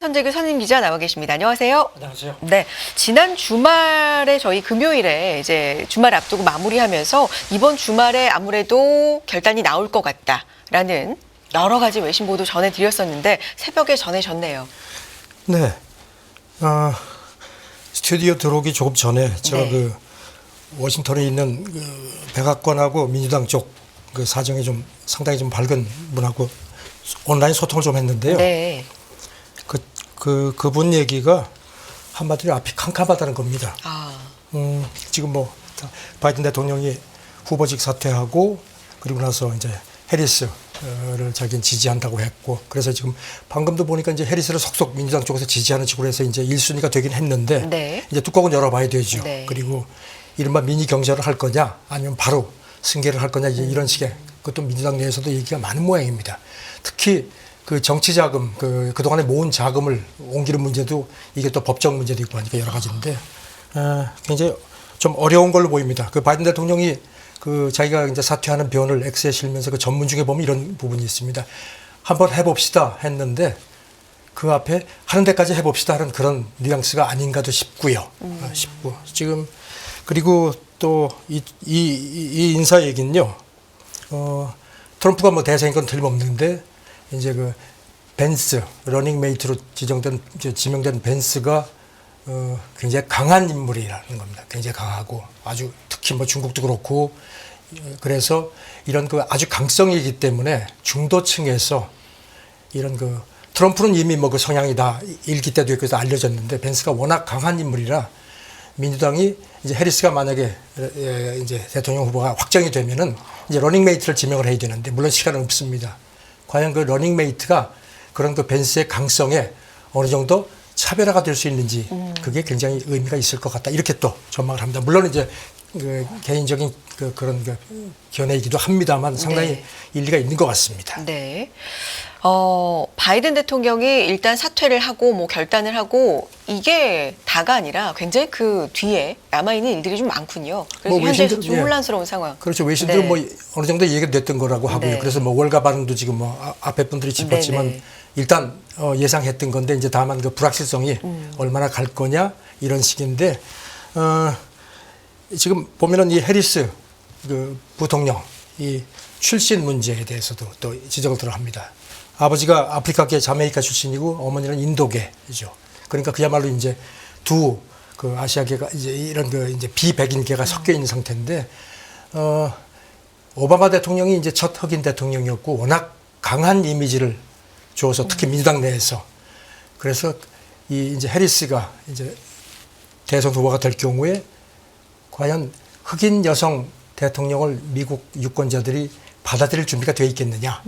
선재규 선임 기자 나와 계십니다. 안녕하세요. 안녕하세요. 네, 지난 주말에 저희 금요일에 이제 주말 앞두고 마무리하면서 이번 주말에 아무래도 결단이 나올 것 같다라는 여러 가지 외신 보도 전해드렸었는데 새벽에 전해졌네요. 네, 스튜디오 들어오기 조금 전에 제가 네. 그 워싱턴에 있는 그 백악관하고 민주당 쪽 그 사정이 좀 상당히 좀 밝은 분하고 온라인 소통을 좀 했는데요. 네. 그분 얘기가 한마디로 앞이 캄캄하다는 겁니다. 아, 지금 뭐 바이든 대통령이 후보직 사퇴하고 그리고 나서 이제 해리스를 자기는 지지한다고 했고, 그래서 지금 방금도 보니까 이제 해리스를 속속 민주당 쪽에서 지지하는 식으로 해서 이제 1순위가 되긴 했는데 네. 이제 뚜껑은 열어봐야 되죠. 네. 그리고 이른바 미니 경선을 할 거냐 아니면 바로 승계를 할 거냐 이제 이런 식의 그것도 민주당 내에서도 얘기가 많은 모양입니다. 특히 그 정치 자금, 그동안에 모은 자금을 옮기는 문제도 이게 또 법적 문제도 있고 하니까 여러 가지인데, 굉장히 좀 어려운 걸로 보입니다. 그 바이든 대통령이 그 자기가 이제 사퇴하는 변을 X에 실면서 그 전문 중에 보면 이런 부분이 있습니다. 한번 해봅시다 했는데 그 앞에 하는 데까지 해봅시다 하는 그런 뉘앙스가 아닌가도 싶고요. 싶고. 지금, 그리고 또 이 인사 얘기는요, 트럼프가 뭐 대세인 건 틀림없는데 이제 그 벤스, 러닝메이트로 지명된 벤스가 굉장히 강한 인물이라는 겁니다. 굉장히 강하고 아주 특히 뭐 중국도 그렇고, 그래서 이런 그 아주 강성이기 때문에 중도층에서 이런 그 트럼프는 이미 뭐 그 성향이 다 일기 때도 있고 해서 알려졌는데 벤스가 워낙 강한 인물이라 민주당이 이제 해리스가 만약에 이제 대통령 후보가 확정이 되면은 이제 러닝메이트를 지명을 해야 되는데 물론 시간은 없습니다. 과연 그 러닝메이트가 그런 그 벤스의 강성에 어느 정도 차별화가 될 수 있는지 그게 굉장히 의미가 있을 것 같다. 이렇게 또 전망을 합니다. 물론 이제 그 개인적인 그런 그 견해이기도 합니다만 상당히 네. 일리가 있는 것 같습니다. 네. 바이든 대통령이 일단 사퇴를 하고 뭐 결단을 하고 이게 다가 아니라 굉장히 그 뒤에 남아있는 일들이 좀 많군요. 그래서 뭐 현재에서 좀 예. 혼란스러운 상황. 그렇죠. 외신들은 네. 뭐 어느 정도 얘기가 됐던 거라고 하고요. 네. 그래서 뭐 월가 반응도 지금 뭐 앞에 분들이 짚었지만 네, 네. 일단 예상했던 건데 이제 다만 그 불확실성이 얼마나 갈 거냐 이런 식인데, 지금 보면은 이 해리스 그 부통령 이 출신 문제에 대해서도 또 지적을 들어합니다. 아버지가 아프리카계 자메이카 출신이고 어머니는 인도계죠. 그러니까 그야말로 이제 두 그 아시아계가 이제 이런 그 이제 비백인계가 섞여 있는 상태인데, 오바마 대통령이 이제 첫 흑인 대통령이었고 워낙 강한 이미지를 줘서 특히 민주당 내에서, 그래서 이 이제 해리스가 이제 대선 후보가 될 경우에 과연 흑인 여성 대통령을 미국 유권자들이 받아들일 준비가 되어 있겠느냐.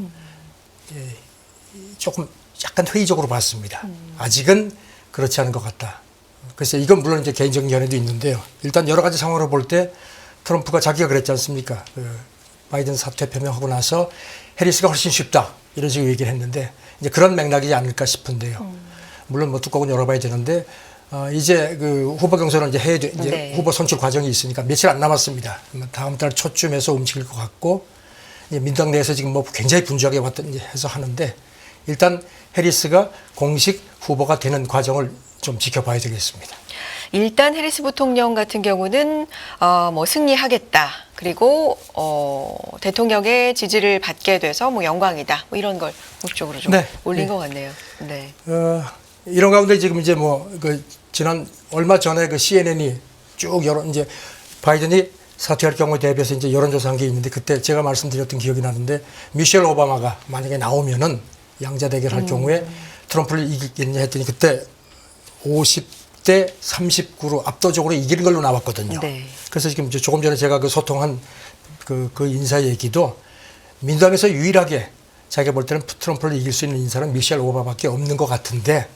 조금 약간 회의적으로 봤습니다. 아직은 그렇지 않은 것 같다. 그래서 이건 물론 이제 개인적인 견해도 있는데요. 일단 여러 가지 상황으로 볼 때 트럼프가 자기가 그랬지 않습니까? 그 바이든 사퇴 표명하고 나서 해리스가 훨씬 쉽다. 이런 식으로 얘기를 했는데 이제 그런 맥락이지 않을까 싶은데요. 물론 뭐 뚜껑은 열어봐야 되는데, 이제 그 후보 경선은 이제 해야 이제 네. 후보 선출 과정이 있으니까 며칠 안 남았습니다. 다음 달 초쯤에서 움직일 것 같고, 이제 민주당 내에서 지금 뭐 굉장히 분주하게 왔던 해서 하는데, 일단 해리스가 공식 후보가 되는 과정을 좀 지켜봐야 되겠습니다. 일단 해리스 부통령 같은 경우는 뭐 승리하겠다. 그리고 대통령의 지지를 받게 돼서 뭐 영광이다. 뭐 이런 걸 목적으로 좀 네. 올린 네. 것 같네요. 네. 이런 가운데 지금 이제 뭐 그 지난 얼마 전에 그 CNN이 쭉 이제 바이든이 사퇴할 경우에 대비해서 이제 여론조사한 게 있는데, 그때 제가 말씀드렸던 기억이 나는데 미셸 오바마가 만약에 나오면은 양자 대결할 경우에 트럼프를 이기겠냐 했더니 그때 50대 39로 압도적으로 이기는 걸로 나왔거든요. 네. 그래서 지금 조금 전에 제가 그 소통한 그 인사 얘기도 민주당에서 유일하게 자기가 볼 때는 트럼프를 이길 수 있는 인사는 미셸 오바마밖에 없는 것 같은데,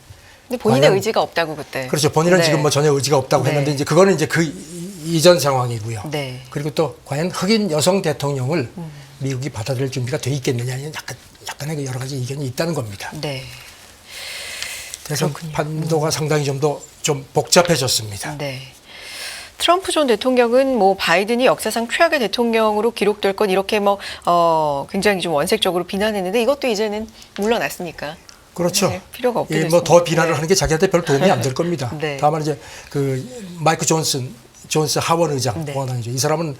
근데 본인의 과연, 의지가 없다고 그때. 그렇죠. 본인은 네. 지금 뭐 전혀 의지가 없다고 네. 했는데 이제 그거는 이제 그 이전 상황이고요. 네. 그리고 또 과연 흑인 여성 대통령을 미국이 받아들일 준비가 돼 있겠느냐, 약간의 그 여러 가지 의견이 있다는 겁니다. 네. 대선 그렇군요. 판도가 상당히 좀 복잡해졌습니다. 네. 트럼프 전 대통령은 뭐 바이든이 역사상 최악의 대통령으로 기록될 것 이렇게 뭐 굉장히 좀 원색적으로 비난했는데 이것도 이제는 물러났으니까. 그렇죠. 네, 필요가 없게 뭐 됐습니다. 더 비난을 네. 하는 게 자기한테 별 도움이 안 될 겁니다. 네. 다만 이제 그 마이크 존스 하원 의장, 네. 원안이죠. 이 사람은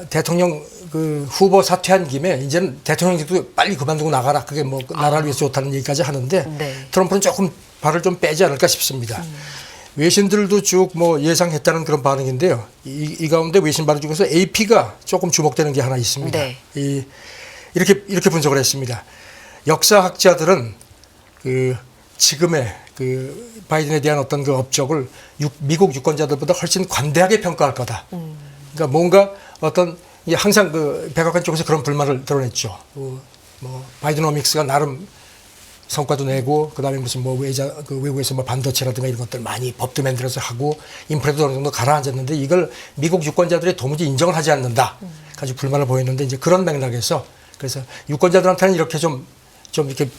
대통령 그 후보 사퇴한 김에 이제는 대통령직도 빨리 그만두고 나가라. 그게 뭐 나라를 위해서 좋다는 얘기까지 하는데 네. 트럼프는 조금 발을 좀 빼지 않을까 싶습니다. 외신들도 쭉 뭐 예상했다는 그런 반응인데요. 이 가운데 외신 반응 중에서 AP가 조금 주목되는 게 하나 있습니다. 네. 이렇게 분석을 했습니다. 역사학자들은 그 지금의 그 바이든에 대한 어떤 그 업적을 미국 유권자들보다 훨씬 관대하게 평가할 거다. 그러니까 뭔가 어떤 항상 그 백악관 쪽에서 그런 불만을 드러냈죠. 뭐 바이든오믹스가 나름 성과도 내고 그다음에 무슨 뭐 외국에서 뭐 반도체라든가 이런 것들 많이 법도 만들어서 하고 인프라도 어느 정도 가라앉았는데 이걸 미국 유권자들이 도무지 인정을 하지 않는다. 가지고 불만을 보였는데 이제 그런 맥락에서 그래서 유권자들한테는 이렇게 좀 이렇게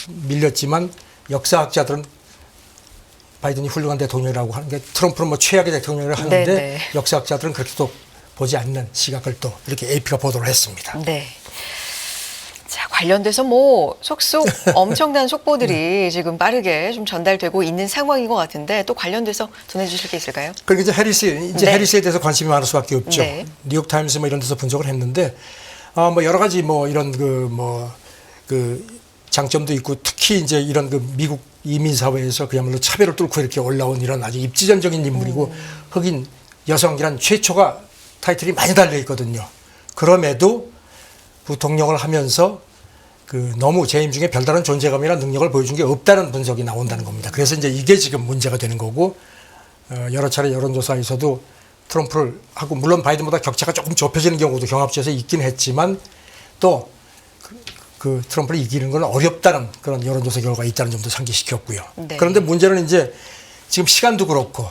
밀렸지만 역사학자들은 바이든이 훌륭한 대통령이라고 하는 게 트럼프는 뭐 최악의 대통령이라고 하는데 네네. 역사학자들은 그렇게 또 보지 않는 시각을 또 이렇게 AP가 보도를 했습니다. 네. 자, 관련돼서 뭐 속속 엄청난 속보들이 지금 빠르게 좀 전달되고 있는 상황인 것 같은데 또 관련돼서 전해주실 게 있을까요? 그리고 이제 네. 해리스에 대해서 관심이 많을 수밖에 없죠. 네. 뉴욕 타임스 뭐 이런 데서 분석을 했는데 뭐 여러 가지 뭐 이런 그 장점도 있고 특히 이제 이런 그 미국 이민 사회에서 그야말로 차별을 뚫고 이렇게 올라온 이런 아주 입지전적인 인물이고 흑인 여성이란 최초가 타이틀이 많이 달려 있거든요. 그럼에도 부통령을 하면서 그 너무 재임 중에 별다른 존재감이나 능력을 보여준 게 없다는 분석이 나온다는 겁니다. 그래서 이제 이게 지금 문제가 되는 거고 여러 차례 여론조사에서도 트럼프를 하고 물론 바이든보다 격차가 조금 좁혀지는 경우도 경합지에서 있긴 했지만 또 그 트럼프를 이기는 건 어렵다는 그런 여론조사 결과가 있다는 점도 상기시켰고요. 네. 그런데 문제는 이제 지금 시간도 그렇고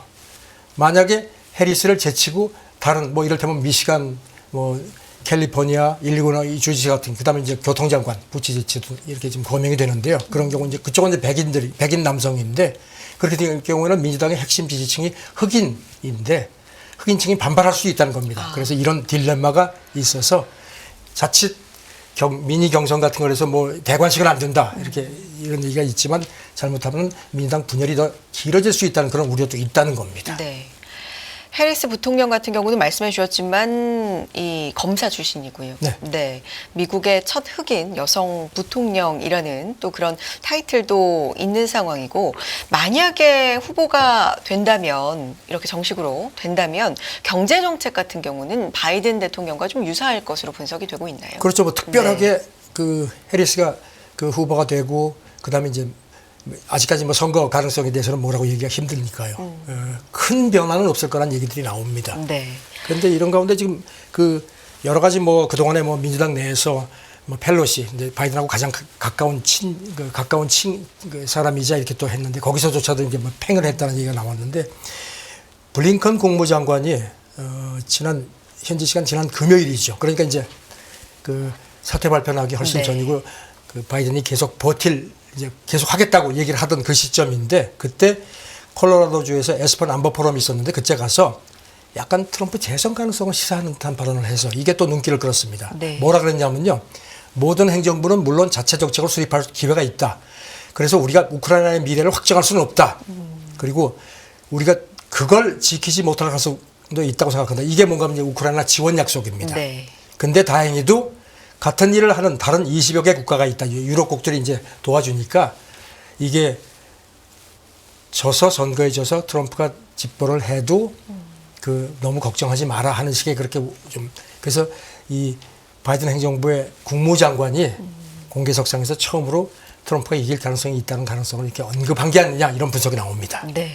만약에 해리스를 제치고 다른 뭐 이를테면 미시간 뭐 캘리포니아, 일리노이 주지 같은 그다음에 이제 교통장관 부치지치도 이렇게 지금 거명이 되는데요. 그런 경우 이제 그쪽은 이제 백인 남성인데 그렇게 될 경우에는 민주당의 핵심 지지층이 흑인인데 흑인층이 반발할 수 있다는 겁니다. 그래서 이런 딜레마가 있어서 자칫 미니 경선 같은 거에서 뭐 대관식은 안 된다 이렇게 이런 얘기가 있지만 잘못하면 민주당 분열이 더 길어질 수 있다는 그런 우려도 있다는 겁니다. 네. 해리스 부통령 같은 경우는 말씀해 주셨지만 이 검사 출신이고요. 네. 미국의 첫 흑인 여성 부통령이라는 또 그런 타이틀도 있는 상황이고 만약에 후보가 된다면 이렇게 정식으로 된다면 경제 정책 같은 경우는 바이든 대통령과 좀 유사할 것으로 분석이 되고 있나요? 그렇죠. 뭐 특별하게 그 해리스가 그 후보가 되고 그다음에 이제 아직까지 뭐 선거 가능성에 대해서는 뭐라고 얘기가 힘드니까요. 큰 변화는 없을 거란 얘기들이 나옵니다. 네. 그런데 이런 가운데 지금 그 여러 가지 뭐 그동안에 뭐 민주당 내에서 뭐 펠로시 이제 바이든하고 가장 가까운 그 사람이자 이렇게 또 했는데 거기서조차도 이제 뭐 팽을 했다는 얘기가 나왔는데 블링컨 국무장관이 현지 시간 지난 금요일이죠. 그러니까 이제 그 사퇴 발표하기 훨씬 네. 전이고 그 바이든이 계속 계속 하겠다고 얘기를 하던 그 시점인데 그때 콜로라도주에서 에스펀 안보 포럼이 있었는데 그때 가서 약간 트럼프 재선 가능성을 시사하는 듯한 발언을 해서 이게 또 눈길을 끌었습니다. 네. 뭐라 그랬냐면요. 모든 행정부는 물론 자체 정책을 수립할 기회가 있다. 그래서 우리가 우크라이나의 미래를 확정할 수는 없다. 그리고 우리가 그걸 지키지 못할 가능성도 있다고 생각한다. 이게 뭔가 하면 우크라이나 지원 약속입니다. 네. 근데 다행히도 같은 일을 하는 다른 20여 개 국가가 있다. 유럽국들이 이제 도와주니까 이게 선거에 져서 트럼프가 집권을 해도 그 너무 걱정하지 마라 하는 식의 그렇게 좀 그래서 이 바이든 행정부의 국무장관이 공개석상에서 처음으로 트럼프가 이길 가능성이 있다는 가능성을 이렇게 언급한 게 아니냐 이런 분석이 나옵니다. 네.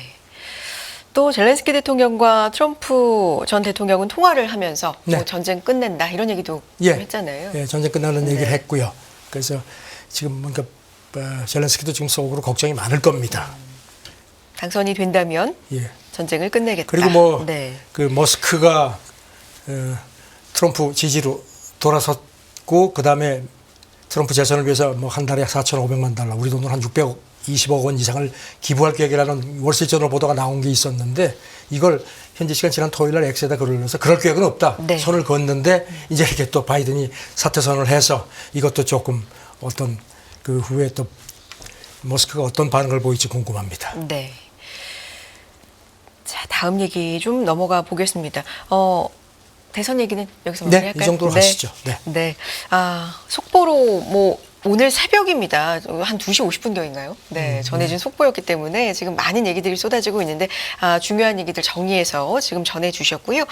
또 젤렌스키 대통령과 트럼프 전 대통령은 통화를 하면서 네. 뭐 전쟁 끝낸다 이런 얘기도 했잖아요. 예, 전쟁 끝나는 얘기를 네. 했고요. 그래서 지금 뭔가 젤렌스키도 지금 속으로 걱정이 많을 겁니다. 당선이 된다면 예. 전쟁을 끝내겠다. 그리고 뭐 네. 그 머스크가 트럼프 지지로 돌아섰고 그다음에 트럼프 재선을 위해서 뭐 한 달에 4,500만 달러 우리 돈으로 한 620억 원 이상을 기부할 계획이라는 월스트리트저널 보도가 나온 게 있었는데 이걸 현지 시간 지난 토요일 날 X에다 글을 올려서 그럴 계획은 없다. 네. 손을 그었는데 이제 이렇게 또 바이든이 사퇴 선언을 해서 이것도 조금 어떤 그 후에 또 모스크가 어떤 반응을 보일지 궁금합니다. 네. 자, 다음 얘기 좀 넘어가 보겠습니다. 대선 얘기는 여기서 네, 마무리할까요? 이 정도로 하시죠. 네. 네. 속보로 뭐 오늘 새벽입니다. 한 2시 50분경인가요? 네, 전해진 속보였기 때문에 지금 많은 얘기들이 쏟아지고 있는데 중요한 얘기들 정리해서 지금 전해주셨고요.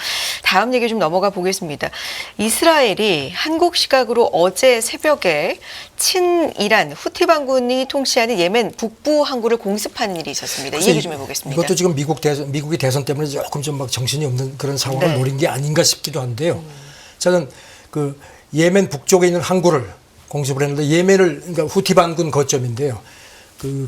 다음 얘기 좀 넘어가 보겠습니다. 이스라엘이 한국 시각으로 어제 새벽에 친이란 후티 반군이 통치하는 예멘 북부 항구를 공습하는 일이 있었습니다. 이 얘기 좀 해보겠습니다. 이것도 지금 미국이 대선 때문에 조금 좀 막 정신이 없는 그런 상황을 네. 노린 게 아닌가 싶기도 한데요. 저는 그 예멘 북쪽에 있는 항구를 공습을 했는데 예멘을 그러니까 후티 반군 거점인데요.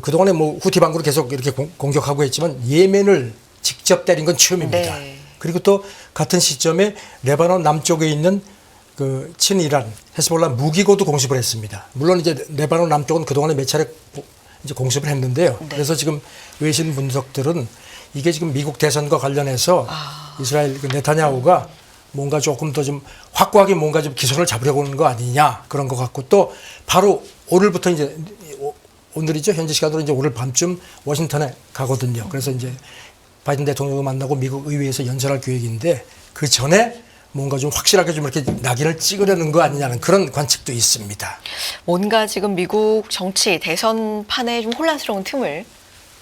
그동안에 뭐 후티 반군을 계속 이렇게 공격하고 했지만 예멘을 직접 때린 건 처음입니다. 네. 그리고 또 같은 시점에 레바논 남쪽에 있는 그 친이란 헤스볼라 무기고도 공습을 했습니다. 물론 이제 레바논 남쪽은 그동안에 몇 차례 이제 공습을 했는데요. 네. 그래서 지금 외신 분석들은 이게 지금 미국 대선과 관련해서 이스라엘 그 네타냐후가 뭔가 조금 더 좀 확고하게 뭔가 좀 기선을 잡으려고 하는 거 아니냐 그런 것 같고 또 바로 오늘부터 이제 오늘이죠 현지 시간으로 이제 오늘 밤쯤 워싱턴에 가거든요. 그래서 이제 바이든 대통령을 만나고 미국 의회에서 연설할 계획인데 그 전에 뭔가 좀 확실하게 좀 이렇게 낙인을 찍으려는 거 아니냐는 그런 관측도 있습니다. 뭔가 지금 미국 정치 대선판에 좀 혼란스러운 틈을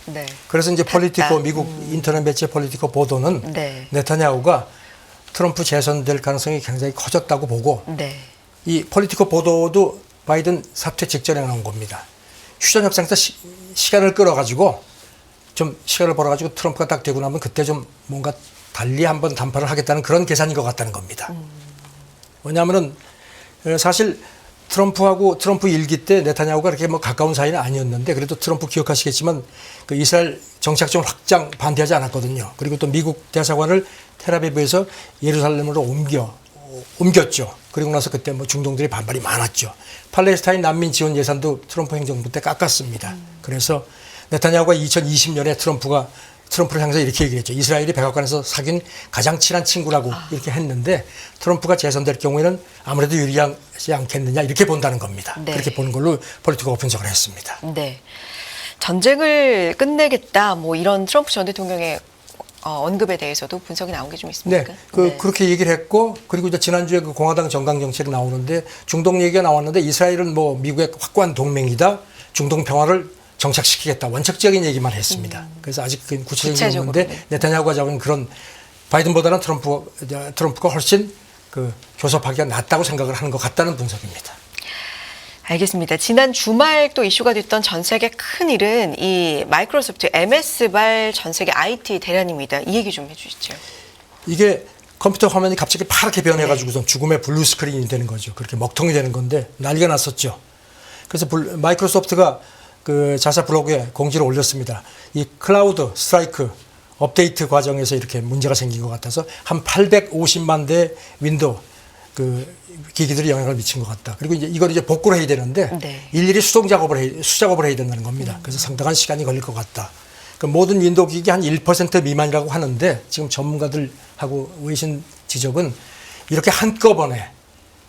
네. 그래서 이제 폴리티코 탔다. 미국 인터넷 매체 폴리티코 보도는 네. 네타냐후가 트럼프 재선될 가능성이 굉장히 커졌다고 보고 네. 이 폴리티코 보도도 바이든 사퇴 직전에 나온 겁니다. 휴전 협상에서 시간을 끌어가지고 좀 시간을 벌어가지고 트럼프가 딱 되고 나면 그때 좀 뭔가 달리 한번 담판을 하겠다는 그런 계산인 것 같다는 겁니다. 왜냐하면은 사실 트럼프 일기 때 네타냐후가 그렇게 뭐 가까운 사이는 아니었는데 그래도 트럼프 기억하시겠지만 그 이스라엘 정착점 확장 반대하지 않았거든요. 그리고 또 미국 대사관을 텔아비브에서 예루살렘으로 옮겼죠. 그리고 나서 그때 뭐 중동들이 반발이 많았죠. 팔레스타인 난민 지원 예산도 트럼프 행정부 때 깎았습니다. 그래서 네타냐후가 2020년에 트럼프를 향해서 이렇게 얘기했죠. 이스라엘이 백악관에서 사귄 가장 친한 친구라고 이렇게 했는데 트럼프가 재선될 경우에는 아무래도 유리하지 않겠느냐 이렇게 본다는 겁니다. 네. 그렇게 보는 걸로 폴리티코가 분석을 했습니다. 네. 전쟁을 끝내겠다 뭐 이런 트럼프 전 대통령의 언급에 대해서도 분석이 나온 게 좀 있습니까? 네, 그렇게 얘기를 했고 그리고 이제 지난주에 그 공화당 정강 정책이 나오는데 중동 얘기가 나왔는데 이스라엘은 뭐 미국의 확고한 동맹이다. 중동 평화를 정착시키겠다. 원칙적인 얘기만 했습니다. 그래서 아직 그 구체적인 없는데 네타냐후가 잡은 그런 바이든보다는 트럼프가 훨씬 그 교섭하기가 낫다고 생각을 하는 것 같다는 분석입니다. 알겠습니다. 지난 주말 또 이슈가 됐던 전 세계 큰 일은 이 마이크로소프트 MS발 전 세계 IT 대란입니다. 이 얘기 좀 해주시죠. 이게 컴퓨터 화면이 갑자기 파랗게 변해가지고선 죽음의 블루 스크린이 되는 거죠. 그렇게 먹통이 되는 건데 난리가 났었죠. 그래서 마이크로소프트가 그 자사 블로그에 공지를 올렸습니다. 이 클라우드 스트라이크 업데이트 과정에서 이렇게 문제가 생긴 것 같아서 한 850만 대 윈도우 그 기기들이 영향을 미친 것 같다. 그리고 이걸 이제 복구를 해야 되는데 네. 일일이 수작업을 해야 된다는 겁니다. 그래서 상당한 시간이 걸릴 것 같다. 그 모든 윈도우 기기 한 1% 미만이라고 하는데 지금 전문가들하고 외신 지적은 이렇게 한꺼번에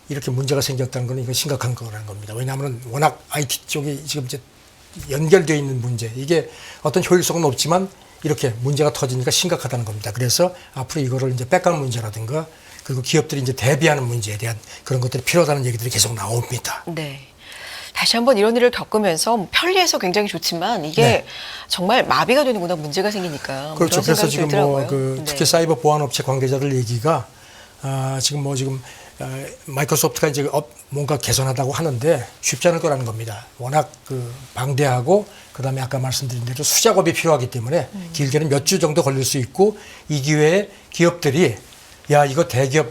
이렇게 문제가 생겼다는 건 이거 심각한 거라는 겁니다. 왜냐하면 워낙 IT 쪽이 지금 이제 연결되어 있는 문제, 이게 어떤 효율성은 없지만 이렇게 문제가 터지니까 심각하다는 겁니다. 그래서 앞으로 이거를 이제 백업 문제라든가 그리고 기업들이 이제 대비하는 문제에 대한 그런 것들이 필요하다는 얘기들이 계속 나옵니다. 네. 다시 한번 이런 일을 겪으면서 편리해서 굉장히 좋지만 이게 네. 정말 마비가 되는구나 문제가 생기니까. 그렇죠. 그래서 지금 뭐 네. 특히 사이버 보안 업체 관계자들 얘기가 지금 마이크로소프트가 이제 뭔가 개선하다고 하는데 쉽지 않을 거라는 겁니다. 워낙 그 방대하고 그다음에 아까 말씀드린 대로 수작업이 필요하기 때문에 길게는 몇 주 정도 걸릴 수 있고 이 기회에 기업들이 야 이거 대기업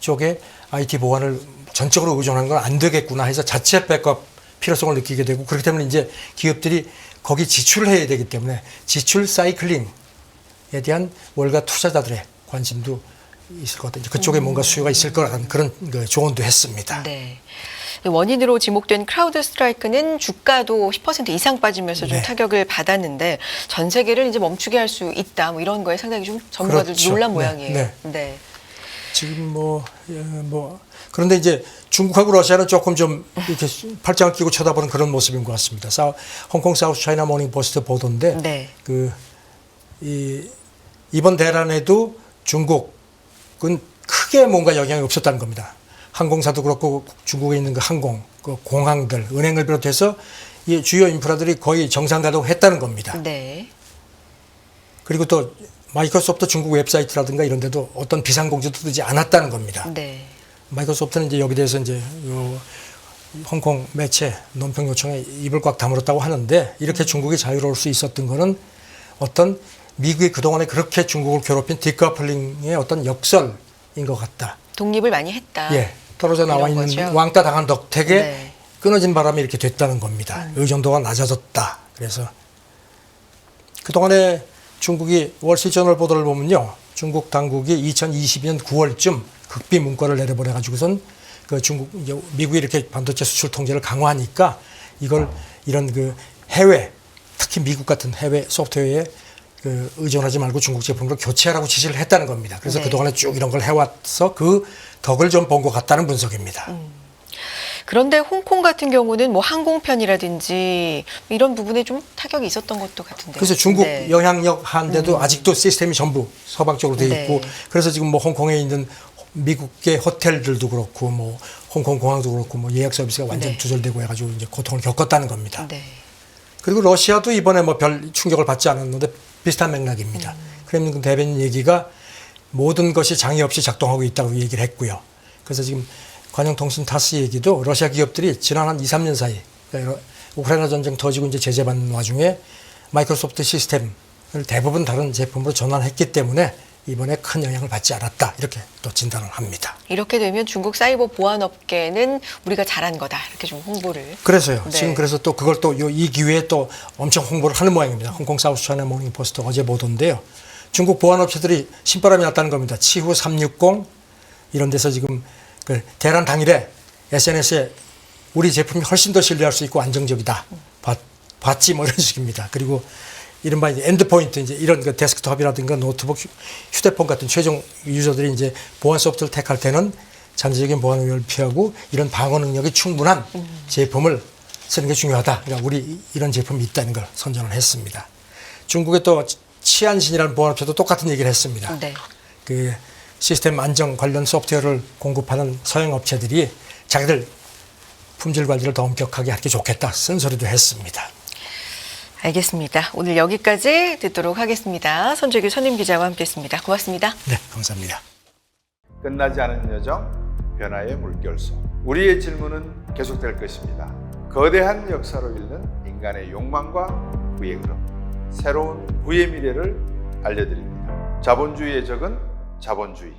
쪽에 IT 보안을 전적으로 의존하는 건 안 되겠구나 해서 자체 백업 필요성을 느끼게 되고 그렇기 때문에 이제 기업들이 거기 지출을 해야 되기 때문에 지출 사이클링에 대한 월가 투자자들의 관심도 있을 것 같아요. 그쪽에 뭔가 수요가 있을 거라는 그런 조언도 했습니다. 네. 원인으로 지목된 크라우드 스트라이크는 주가도 10% 이상 빠지면서 좀 네. 타격을 받았는데 전 세계를 이제 멈추게 할 수 있다. 뭐 이런 거에 상당히 좀 전문가들 그렇죠. 놀란 네. 모양이에요. 네. 네. 지금 뭐 뭐 그런데 이제 중국하고 러시아는 조금 좀 이렇게 팔짱을 끼고 쳐다보는 그런 모습인 것 같습니다. 홍콩 사우스 차이나 모닝 포스트 보도인데 네. 이번 대란에도 중국은 크게 뭔가 영향이 없었다는 겁니다. 항공사도 그렇고 중국에 있는 그 항공, 그 공항들, 은행을 비롯해서 이 주요 인프라들이 거의 정상 가동했다는 겁니다. 네. 그리고 또 마이크로소프트 중국 웹사이트라든가 이런 데도 어떤 비상공지도 뜨지 않았다는 겁니다. 네. 마이크로소프트는 이제 여기 대해서 이제 홍콩 매체 논평 요청에 입을 꽉 다물었다고 하는데 이렇게 중국이 자유로울 수 있었던 거는 어떤 미국이 그동안에 그렇게 중국을 괴롭힌 디커플링의 어떤 역설인 것 같다. 독립을 많이 했다. 예. 떨어져 나와 있는 거죠? 왕따 당한 덕택에 네. 끊어진 바람에 이렇게 됐다는 겁니다. 의존도가 낮아졌다. 그래서 그동안에 중국이 월스트리트저널 보도를 보면요. 중국 당국이 2022년 9월쯤 극비 문구를 내려보내가지고선 그 미국이 이렇게 반도체 수출 통제를 강화하니까 이런 그 해외, 특히 미국 같은 해외 소프트웨어에 그 의존하지 말고 중국 제품으로 교체하라고 지시를 했다는 겁니다. 그래서 네. 그동안에 쭉 이런 걸 해와서 그 덕을 좀 본 것 같다는 분석입니다. 그런데 홍콩 같은 경우는 뭐 항공편이라든지 이런 부분에 좀 타격이 있었던 것도 같은데. 그래서 중국 네. 영향력 한데도 아직도 시스템이 전부 서방 쪽으로 돼 있고 네. 그래서 지금 뭐 홍콩에 있는 미국의 호텔들도 그렇고 뭐 홍콩 공항도 그렇고 뭐 예약 서비스가 완전 네. 두절되고 해가지고 이제 고통을 겪었다는 겁니다. 네. 그리고 러시아도 이번에 뭐 별 충격을 받지 않았는데 비슷한 맥락입니다. 크렘린 대변인 얘기가 모든 것이 장애 없이 작동하고 있다고 얘기를 했고요. 그래서 지금 관영통신 타스 얘기도 러시아 기업들이 지난 한 2, 3년 사이 그러니까 우크라이나 전쟁 터지고 이제 제재받는 와중에 마이크로소프트 시스템을 대부분 다른 제품으로 전환했기 때문에 이번에 큰 영향을 받지 않았다. 이렇게 또 진단을 합니다. 이렇게 되면 중국 사이버 보안 업계는 우리가 잘한 거다. 이렇게 좀 홍보를. 그래서요. 네. 지금 그래서 또 그걸 또 이 기회에 또 엄청 홍보를 하는 모양입니다. 홍콩 사우스 차이나 모닝 포스트 어제 보도인데요. 중국 보안 업체들이 신바람이 났다는 겁니다. 치후 360 이런 데서 지금 그 대란 당일에 SNS에 우리 제품이 훨씬 더 신뢰할 수 있고 안정적이다. 봤지 뭐 이런 식입니다. 그리고 이른바 이제 엔드포인트 이제 이런 그 데스크톱이라든가 노트북, 휴대폰 같은 최종 유저들이 이제 보안 소프트를 택할 때는 잔재적인 보안 위협을 피하고 이런 방어 능력이 충분한 제품을 쓰는 게 중요하다. 그러니까 우리 이런 제품이 있다는 걸 선전을 했습니다. 중국의 또 치안신이라는 보안업체도 똑같은 얘기를 했습니다. 네. 그 시스템 안정 관련 소프트웨어를 공급하는 서양 업체들이 자기들 품질 관리를 더 엄격하게 하는 게 좋겠다. 쓴소리도 했습니다. 알겠습니다. 오늘 여기까지 듣도록 하겠습니다. 손재규 선임기자와 함께했습니다. 고맙습니다. 네, 감사합니다. 끝나지 않은 여정, 변화의 물결소. 우리의 질문은 계속될 것입니다. 거대한 역사로 읽는 인간의 욕망과 부의 흐름. 새로운 부의 미래를 알려드립니다. 자본주의의 적은 자본주의.